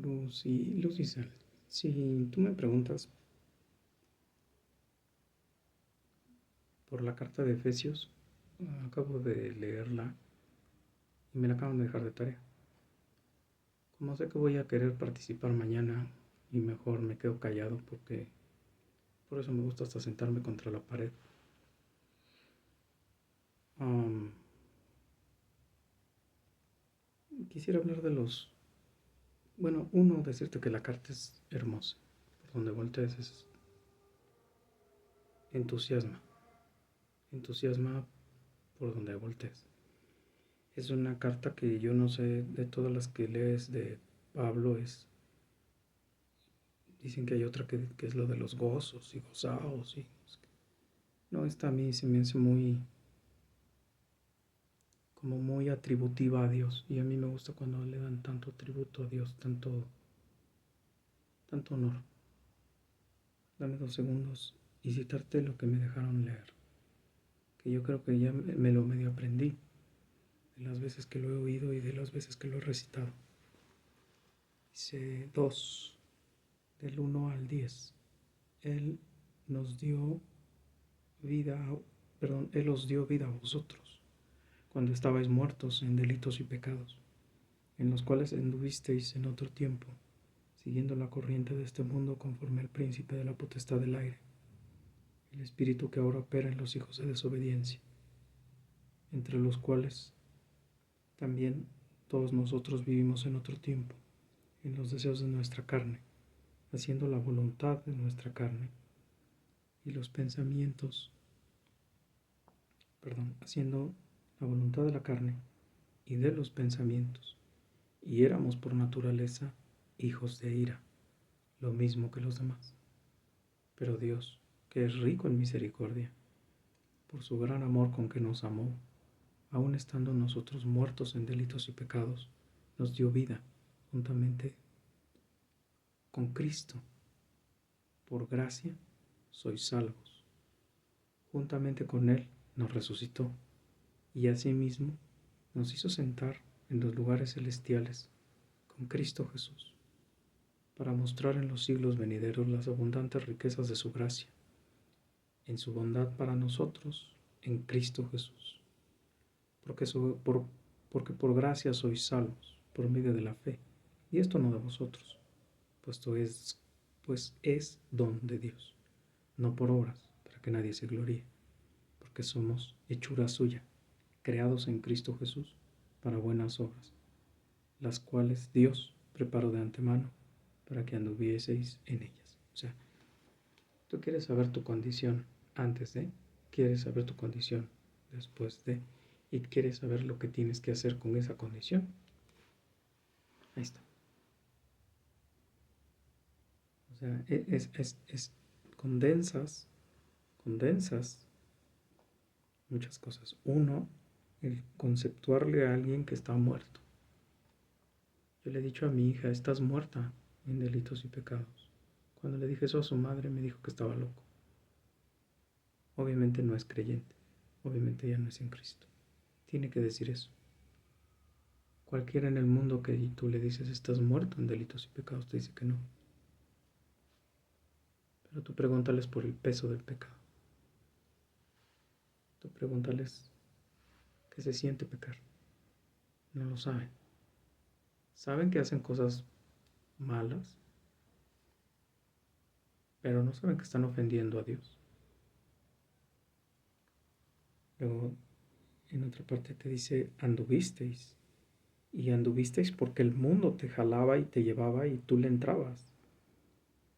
Luz y Sal. Si tú me preguntas por la carta de Efesios, acabo de leerla y me la acaban de dejar de tarea. Como sé que voy a querer participar mañana y mejor me quedo callado porque por eso me gusta hasta sentarme contra la pared. Quisiera hablar de decirte que la carta es hermosa. Por donde voltees es entusiasma. Entusiasma por donde voltees. Es una carta que yo no sé, de todas las que lees de Pablo, dicen que hay otra que es lo de los gozos y gozaos. No, esta a mí se me hace como muy atributiva a Dios. Y a mí me gusta cuando le dan tanto tributo a Dios, tanto honor. Dame 2 segundos y citarte lo que me dejaron leer. Que yo creo que ya me lo medio aprendí. De las veces que lo he oído y de las veces que lo he recitado. Dice 2, del 1 al 10. Él nos dio vida, Él os dio vida a vosotros, cuando estabais muertos en delitos y pecados, en los cuales anduvisteis en otro tiempo, siguiendo la corriente de este mundo conforme al príncipe de la potestad del aire, el espíritu que ahora opera en los hijos de desobediencia, entre los cuales también todos nosotros vivimos en otro tiempo, en los deseos de nuestra carne, haciendo la voluntad de nuestra carne y los pensamientos, haciendo la voluntad de la carne y de los pensamientos, y éramos por naturaleza hijos de ira, lo mismo que los demás. Pero Dios, que es rico en misericordia, por su gran amor con que nos amó, aun estando nosotros muertos en delitos y pecados, nos dio vida juntamente con Cristo. Por gracia sois salvos. Juntamente con Él nos resucitó y asimismo nos hizo sentar en los lugares celestiales con Cristo Jesús, para mostrar en los siglos venideros las abundantes riquezas de su gracia, en su bondad para nosotros en Cristo Jesús. Porque por gracia sois salvos, por medio de la fe, y esto no de vosotros, pues es don de Dios, no por obras, para que nadie se gloríe, porque somos hechura suya, creados en Cristo Jesús para buenas obras, las cuales Dios preparó de antemano para que anduvieseis en ellas. O sea, tú quieres saber tu condición antes de, quieres saber tu condición después de, y quieres saber lo que tienes que hacer con esa condición. Ahí está. O sea, condensas muchas cosas. Uno, el conceptuarle a alguien que está muerto. Yo le he dicho a mi hija, estás muerta en delitos y pecados. Cuando le dije eso a su madre, me dijo que estaba loco. Obviamente no es creyente. Obviamente ya no es en Cristo. Tiene que decir eso. Cualquiera en el mundo que tú le dices, estás muerto en delitos y pecados, te dice que no. Pero tú pregúntales por el peso del pecado. Tú pregúntales qué se siente pecar. No lo saben. Saben que hacen cosas malas, pero no saben que están ofendiendo a Dios. Luego, en otra parte te dice, anduvisteis. Y anduvisteis porque el mundo te jalaba y te llevaba y tú le entrabas.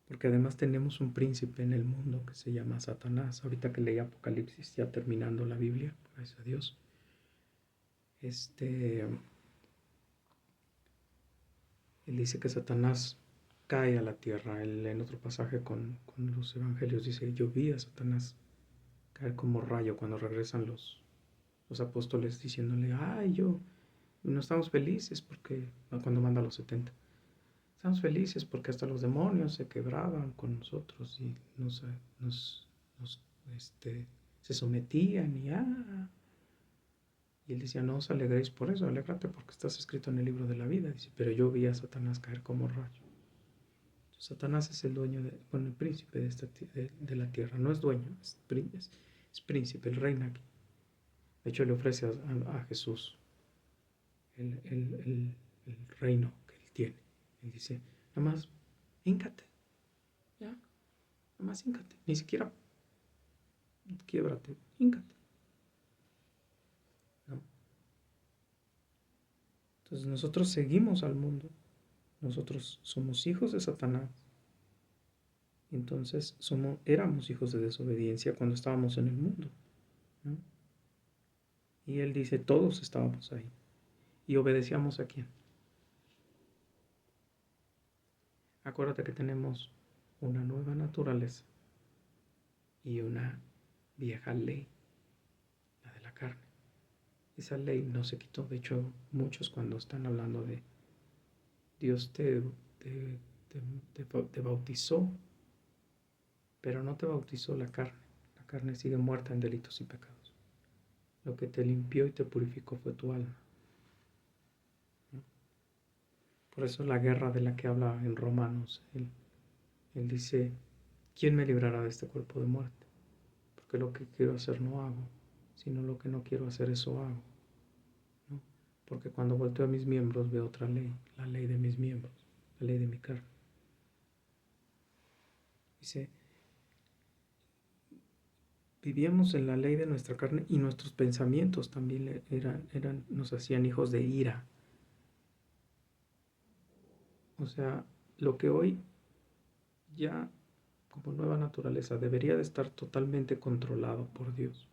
Porque además tenemos un príncipe en el mundo que se llama Satanás. Ahorita que leí Apocalipsis, ya terminando la Biblia, gracias a Dios. Él dice que Satanás cae a la tierra. Él, en otro pasaje con los evangelios dice, yo vi a Satanás caer como rayo cuando regresan los apóstoles diciéndole, no estamos felices porque, cuando manda a los 70, estamos felices porque hasta los demonios se quebraban con nosotros y se sometían Y él decía, no os alegréis por eso, alégrate porque estás escrito en el libro de la vida. Dice, pero yo vi a Satanás caer como rayo. Entonces, Satanás es el dueño, el príncipe de la tierra. No es dueño, es príncipe, él reina aquí. De hecho, le ofrece a Jesús el reino que él tiene. Él dice, nada más, híncate, ya, nada más híncate, ni siquiera quiébrate, híncate. ¿No? Entonces nosotros seguimos al mundo, nosotros somos hijos de Satanás. Entonces éramos hijos de desobediencia cuando estábamos en el mundo, ¿no? Y él dice, todos estábamos ahí. ¿Y obedecíamos a quién? Acuérdate que tenemos una nueva naturaleza y una vieja ley, la de la carne. Esa ley no se quitó. De hecho, muchos cuando están hablando de Dios te bautizó, pero no te bautizó la carne. La carne sigue muerta en delitos y pecados. Lo que te limpió y te purificó fue tu alma. ¿No? Por eso la guerra de la que habla en Romanos, él dice, ¿quién me librará de este cuerpo de muerte? Porque lo que quiero hacer no hago, sino lo que no quiero hacer eso hago. ¿No? Porque cuando volteo a mis miembros veo otra ley, la ley de mis miembros, la ley de mi carne. Dice, vivíamos en la ley de nuestra carne y nuestros pensamientos también nos hacían hijos de ira. O sea, lo que hoy ya como nueva naturaleza debería de estar totalmente controlado por Dios,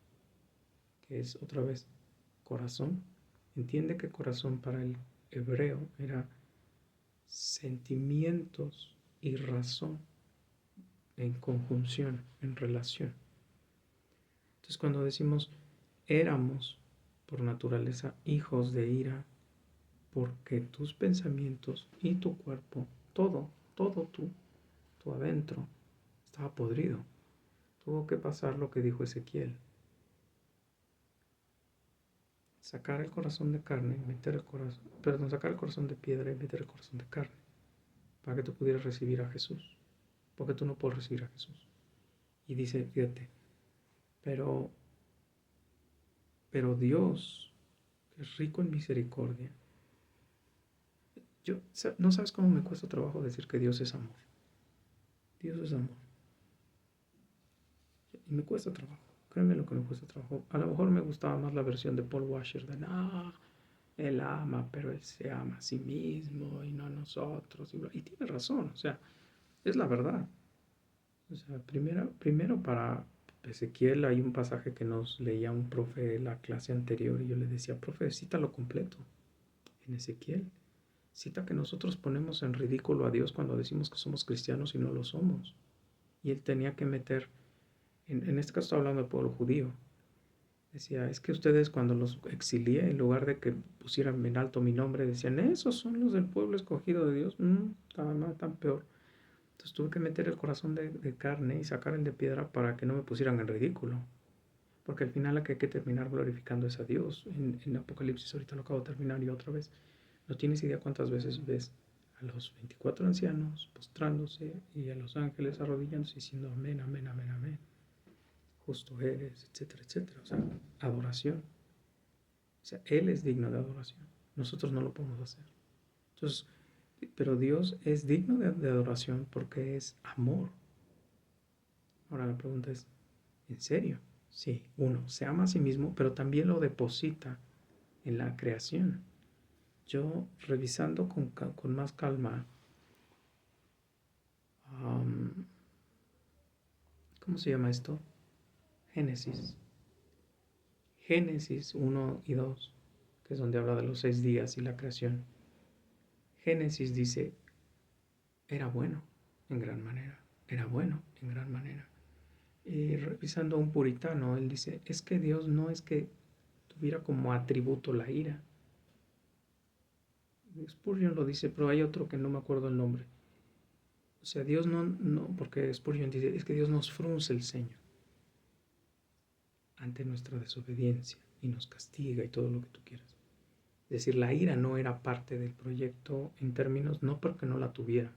que es otra vez corazón. Entiende que corazón para el hebreo era sentimientos y razón en conjunción, en relación. Entonces cuando decimos éramos por naturaleza hijos de ira, porque tus pensamientos y tu cuerpo, todo tu adentro, estaba podrido. Tuvo que pasar lo que dijo Ezequiel. Sacar el corazón de carne, sacar el corazón de piedra y meter el corazón de carne, para que tú pudieras recibir a Jesús, porque tú no puedes recibir a Jesús. Y dice, fíjate, pero Dios, que es rico en misericordia, no sabes cómo me cuesta trabajo decir que Dios es amor. Dios es amor. Y me cuesta trabajo. Créeme lo que me cuesta trabajo. A lo mejor me gustaba más la versión de Paul Washer de él ama, pero él se ama a sí mismo y no a nosotros. Y tiene razón, o sea, es la verdad. O sea, primero para Ezequiel hay un pasaje que nos leía un profe la clase anterior y yo le decía, profe, cítalo completo en Ezequiel. Cita que nosotros ponemos en ridículo a Dios cuando decimos que somos cristianos y no lo somos. Y él tenía que meter, en este caso está hablando del pueblo judío, decía, es que ustedes cuando los exilié, en lugar de que pusieran en alto mi nombre, decían, esos son los del pueblo escogido de Dios. Tan peor. Entonces tuve que meter el corazón de carne y sacar el de piedra para que no me pusieran en ridículo. Porque al final la que hay que terminar glorificando es a Dios. En Apocalipsis, ahorita lo acabo de terminar y otra vez. No tienes idea cuántas veces ves a los 24 ancianos postrándose y a los ángeles arrodillándose diciendo amén, amén, amén, amén. Justo eres, etcétera, etcétera. O sea, adoración. O sea, Él es digno de adoración. Nosotros no lo podemos hacer. Entonces, pero Dios es digno de adoración porque es amor. Ahora la pregunta es, ¿en serio? Sí, uno se ama a sí mismo, pero también lo deposita en la creación. Yo revisando con más calma, ¿cómo se llama esto? Génesis. Génesis 1 y 2, que es donde habla de los 6 días y la creación. Génesis dice, era bueno en gran manera, era bueno en gran manera. Y revisando a un puritano, él dice, es que Dios no es que tuviera como atributo la ira. Spurgeon lo dice, pero hay otro que no me acuerdo el nombre. O sea, Dios no, porque Spurgeon dice, es que Dios nos frunce el ceño ante nuestra desobediencia. y nos castiga y todo lo que tú quieras. Es decir, la ira no era parte del proyecto en términos, no porque no la tuviera,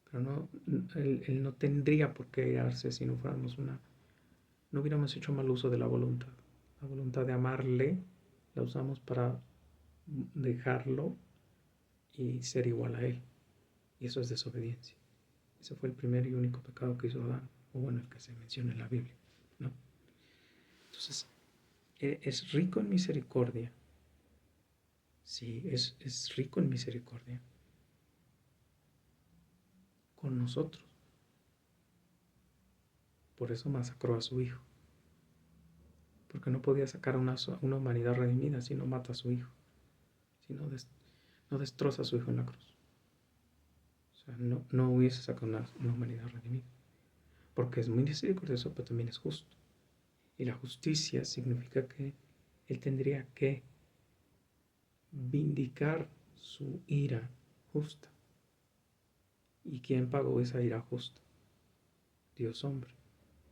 pero no, él no tendría por qué irarse si no fuéramos no hubiéramos hecho mal uso de la voluntad. La voluntad de amarle la usamos para dejarlo y ser igual a él. Y eso es desobediencia. Ese fue el primer y único pecado que hizo Adán, o bueno, el que se menciona en la Biblia, ¿no? Entonces, es rico en misericordia. Sí, es rico en misericordia con nosotros. Por eso masacró a su hijo. Porque no podía sacar a una humanidad redimida si no mata a su hijo. Si no destroza a su hijo en la cruz. O sea, no hubiese sacado una humanidad redimida. Porque es muy misericordioso, pero también es justo. Y la justicia significa que él tendría que vindicar su ira justa. ¿Y quién pagó esa ira justa? Dios hombre,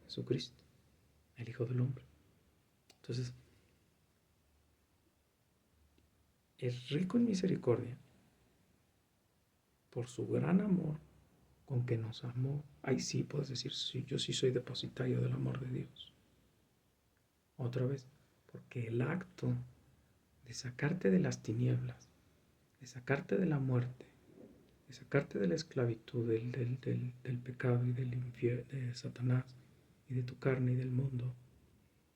Jesucristo, el Hijo del Hombre. Entonces, es rico en misericordia por su gran amor con que nos amó. Ahí sí puedes decir, sí, yo sí soy depositario del amor de Dios. Otra vez, porque el acto de sacarte de las tinieblas, de sacarte de la muerte, de sacarte de la esclavitud, del pecado y del infierno, de Satanás y de tu carne y del mundo,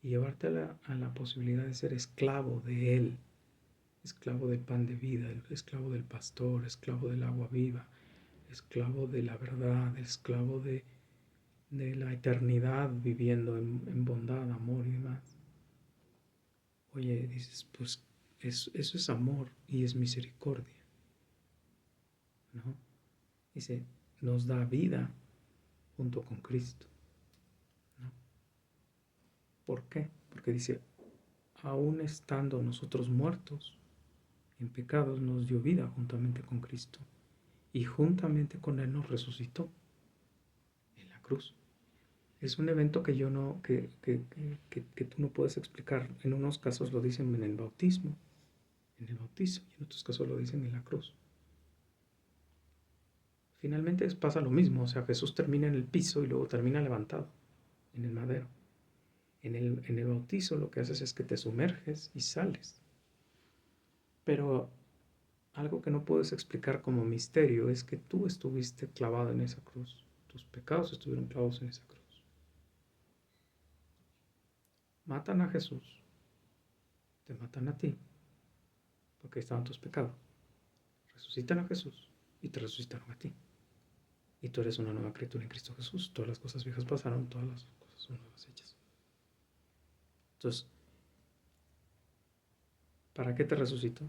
y llevarte a la posibilidad de ser esclavo de Él, esclavo del pan de vida, esclavo del pastor, esclavo del agua viva, esclavo de la verdad, esclavo de la eternidad viviendo en bondad, amor y demás. Oye, dices, pues eso es amor y es misericordia, ¿no? Dice, nos da vida junto con Cristo, ¿no? ¿Por qué? Porque dice, aún estando nosotros muertos en pecados, nos dio vida juntamente con Cristo y juntamente con Él nos resucitó en la cruz. Es un evento que yo no, que tú no puedes explicar. En unos casos lo dicen en el bautismo, y en otros casos lo dicen en la cruz. Finalmente pasa lo mismo, o sea, Jesús termina en el piso y luego termina levantado en el madero. En el bautizo lo que haces es que te sumerges y sales. Pero algo que no puedes explicar como misterio es que tú estuviste clavado en esa cruz. Tus pecados estuvieron clavados en esa cruz. Matan a Jesús, te matan a ti, porque ahí estaban tus pecados. Resucitan a Jesús y te resucitaron a ti. Y tú eres una nueva criatura en Cristo Jesús. Todas las cosas viejas pasaron, todas las cosas son nuevas hechas. Entonces, ¿para qué te resucitó?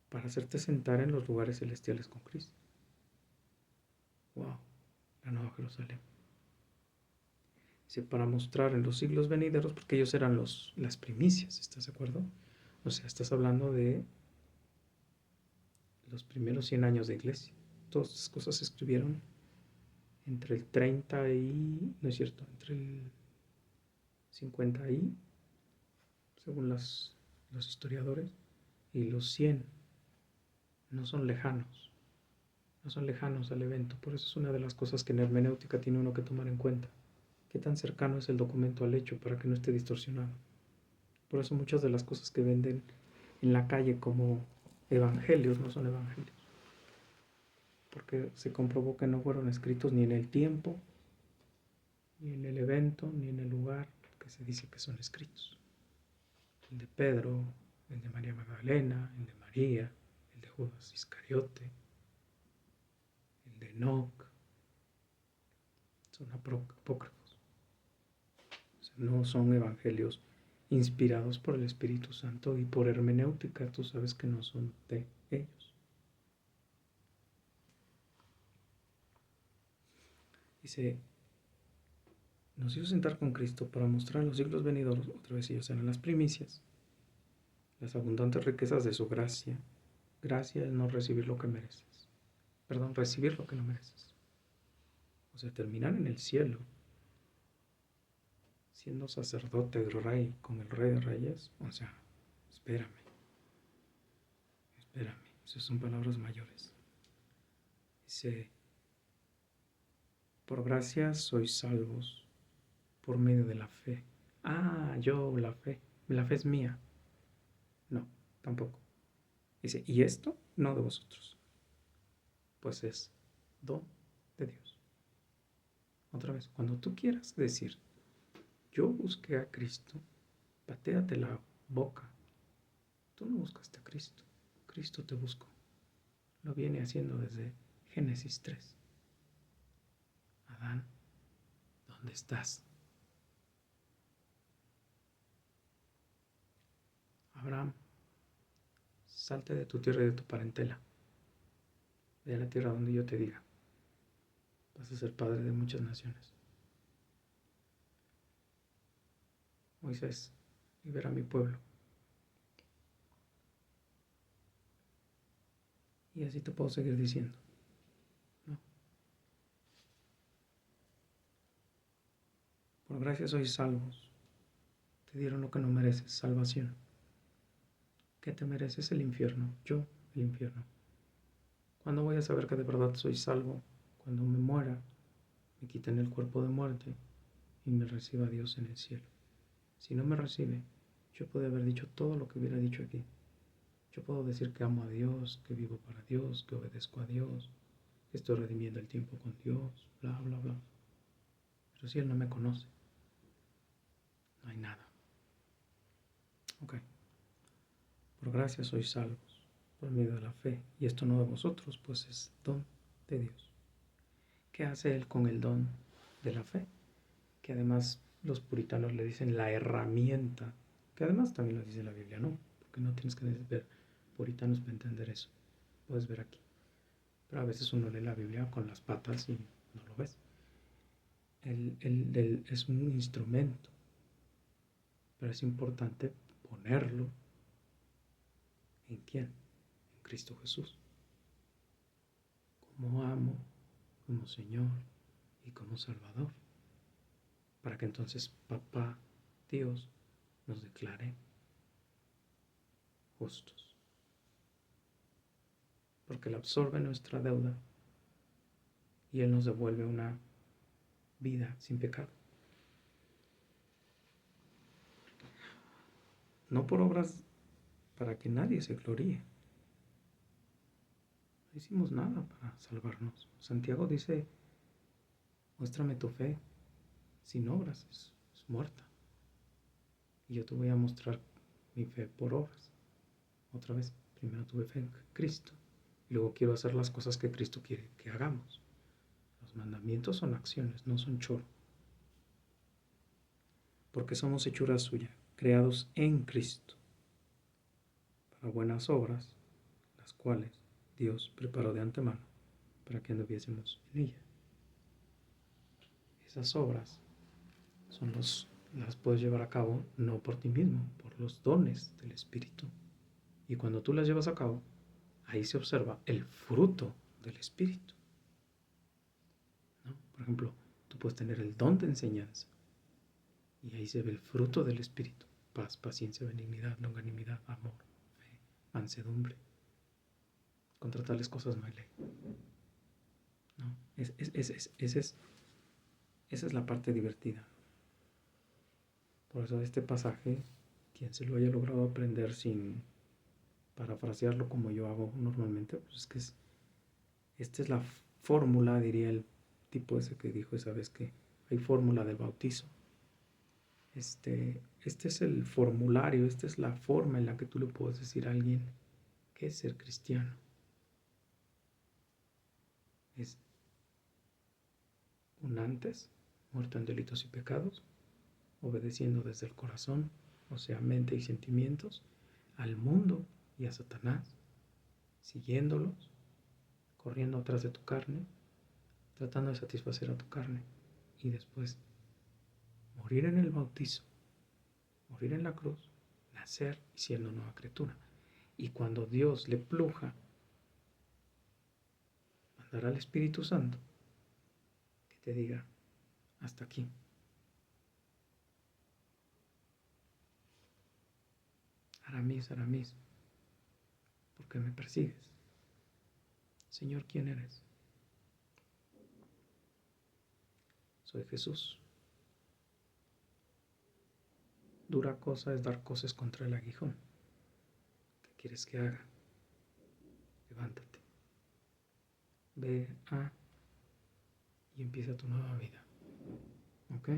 Para hacerte sentar en los lugares celestiales con Cristo. Wow, la nueva Jerusalén. Dice, para mostrar en los siglos venideros, porque ellos eran las primicias, ¿estás de acuerdo? O sea, estás hablando de los primeros 100 años de iglesia. Todas estas cosas se escribieron entre el 30 y, no es cierto, entre el 50 y, según los historiadores, y los 100 no son lejanos, no son lejanos al evento. Por eso es una de las cosas que en hermenéutica tiene uno que tomar en cuenta. ¿Qué tan cercano es el documento al hecho para que no esté distorsionado? Por eso muchas de las cosas que venden en la calle como evangelios no son evangelios. Porque se comprobó que no fueron escritos ni en el tiempo, ni en el evento, ni en el lugar que se dice que son escritos. El de Pedro, el de María Magdalena, el de María, el de Judas Iscariote, el de Enoch, son apócrifos. O sea, no son evangelios inspirados por el Espíritu Santo y por hermenéutica, tú sabes que no son de ellos. Dice, nos hizo sentar con Cristo para mostrar en los siglos venideros, otra vez ellos eran las primicias, las abundantes riquezas de su gracia. Gracia es no recibir lo que mereces. Perdón, recibir lo que no mereces. O sea, terminar en el cielo siendo sacerdote del rey con el rey de reyes, o sea, espérame, esas son palabras mayores. Dice, por gracia sois salvos por medio de la fe. Yo la fe es mía. No, tampoco. Dice, y esto no de vosotros, pues es don de Dios. Otra vez, cuando tú quieras decir, yo busqué a Cristo, patéate la boca. Tú no buscaste a Cristo, Cristo te buscó. Lo viene haciendo desde Génesis 3. Adán, ¿dónde estás? Abraham, salte de tu tierra y de tu parentela. Ve a la tierra donde yo te diga. Vas a ser padre de muchas naciones. Moisés, libera a mi pueblo. Y así te puedo seguir diciendo. ¿No? Por gracia sois salvos. Te dieron lo que no mereces, salvación. ¿Qué te mereces? El infierno. Yo, el infierno. ¿Cuándo voy a saber que de verdad soy salvo? Cuando me muera, me quiten el cuerpo de muerte y me reciba Dios en el cielo. Si no me recibe, yo puedo haber dicho todo lo que hubiera dicho aquí. Yo puedo decir que amo a Dios, que vivo para Dios, que obedezco a Dios, que estoy redimiendo el tiempo con Dios, bla, bla, bla. Pero si Él no me conoce, no hay nada. Ok. Por gracia sois salvos, por medio de la fe. Y esto no de vosotros, pues es don de Dios. ¿Qué hace Él con el don de la fe? Que además los puritanos le dicen la herramienta, que además también lo dice la Biblia, ¿no? Porque no tienes que ver puritanos para entender eso. Puedes ver aquí. Pero a veces uno lee la Biblia con las patas y no lo ves. Es un instrumento, pero es importante ponerlo ¿en quién? En Cristo Jesús. Como amo, como Señor y como Salvador. Para que entonces Papá, Dios, nos declare justos. Porque Él absorbe nuestra deuda y Él nos devuelve una vida sin pecado. No por obras para que nadie se gloríe. No hicimos nada para salvarnos. Santiago dice, muéstrame tu fe, sin obras es muerta. Y yo te voy a mostrar mi fe por obras. Otra vez, primero tuve fe en Cristo. Y luego quiero hacer las cosas que Cristo quiere que hagamos. Los mandamientos son acciones, no son choro. Porque somos hechura suya, creados en Cristo, para buenas obras, las cuales Dios preparó de antemano para que anduviésemos en ella. Esas obras las puedes llevar a cabo no por ti mismo, por los dones del Espíritu. Y cuando tú las llevas a cabo, ahí se observa el fruto del Espíritu. ¿No? Por ejemplo, tú puedes tener el don de enseñanza y ahí se ve el fruto del Espíritu: paz, paciencia, benignidad, longanimidad, amor, fe, mansedumbre. Contra tales cosas no hay ley. ¿No? Esa es la parte divertida. Por eso este pasaje, quien se lo haya logrado aprender sin parafrasearlo como yo hago normalmente, pues es que esta es la fórmula, diría el tipo ese que dijo esa vez que hay fórmula del bautizo. Este es el formulario, esta es la forma en la que tú le puedes decir a alguien qué es ser cristiano. Es un antes, muerto en delitos y pecados, obedeciendo desde el corazón, o sea, mente y sentimientos, al mundo y a Satanás, siguiéndolos, corriendo atrás de tu carne, tratando de satisfacer a tu carne, y después morir en el bautizo, morir en la cruz, nacer y siendo nueva criatura. Y cuando Dios le pluja, mandará al Espíritu Santo que te diga, hasta aquí. Aramis, Aramis, ¿por qué me persigues? Señor, ¿quién eres? Soy Jesús. Dura cosa es dar cosas contra el aguijón. ¿Qué quieres que haga? Levántate. Ve a y empieza tu nueva vida. ¿Ok?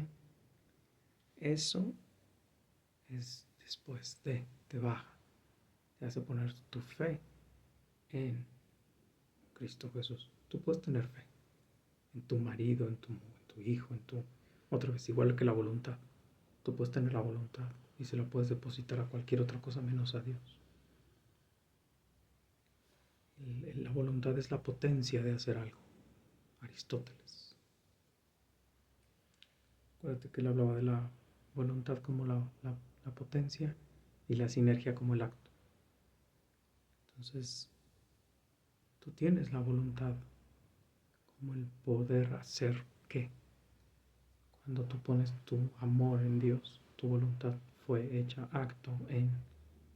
Eso es después de, te baja, te hace poner tu fe en Cristo Jesús. Tú puedes tener fe en tu marido, en tu hijo, otra vez, igual que la voluntad. Tú puedes tener la voluntad y se la puedes depositar a cualquier otra cosa menos a Dios. La voluntad es la potencia de hacer algo. Aristóteles. Acuérdate que él hablaba de la voluntad como la potencia y la sinergia como el acto. Entonces, tú tienes la voluntad como el poder hacer qué. Cuando tú pones tu amor en Dios, tu voluntad fue hecha acto en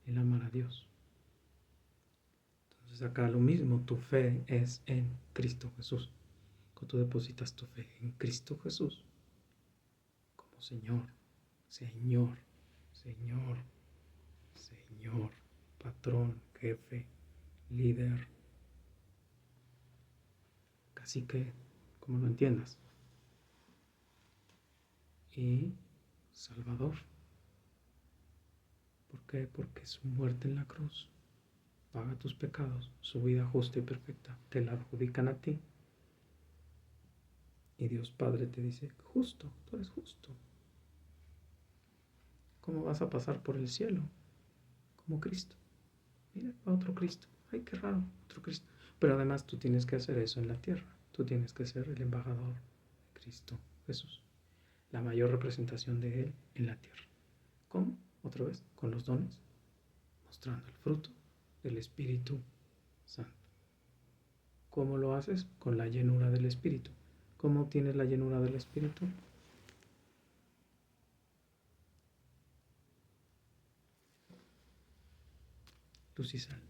el amar a Dios. Entonces acá lo mismo, tu fe es en Cristo Jesús. Cuando tú depositas tu fe en Cristo Jesús como Señor, Señor, Señor, Señor, patrón, jefe, líder, cacique, como lo entiendas, y Salvador. ¿Por qué? Porque su muerte en la cruz paga tus pecados, su vida justa y perfecta, te la adjudican a ti. Y Dios Padre te dice, justo, tú eres justo. ¿Cómo vas a pasar por el cielo? Como Cristo. Mira, otro Cristo. Ay, qué raro, otro Cristo. Pero además tú tienes que hacer eso en la tierra. Tú tienes que ser el embajador de Cristo Jesús. La mayor representación de Él en la tierra. ¿Cómo? Otra vez, con los dones, mostrando el fruto del Espíritu Santo. ¿Cómo lo haces? Con la llenura del Espíritu. ¿Cómo obtienes la llenura del Espíritu? Luz y sal.